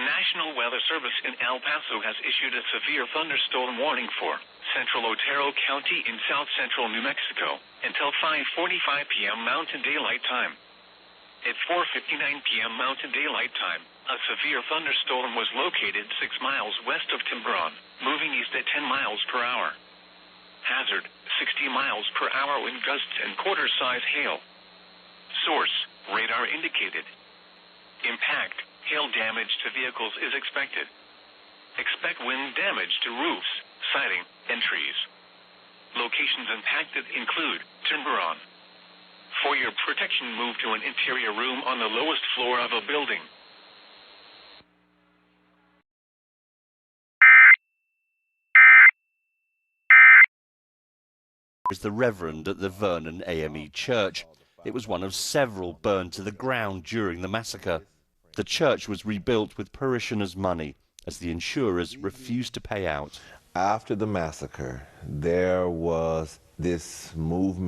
National Weather Service in El Paso has issued a severe thunderstorm warning for central Otero County in south-central New Mexico until 5:45 p.m. Mountain Daylight Time. At 4:59 p.m. Mountain Daylight Time, a severe thunderstorm was located 6 miles west of Tiburon, moving east at 10 miles per hour. Hazard, 60 miles per hour wind gusts and quarter-size hail. Source, radar indicated. Impact, hail damage to vehicles is expected. Expect wind damage to roofs, siding, and trees. Locations impacted include Tiburon. For your protection, move to an interior room on the lowest floor of a building. Is the Reverend at the Vernon AME Church. It was one of several burned to the ground during the massacre. The church was rebuilt with parishioners' money as the insurers refused to pay out. After the massacre, there was this movement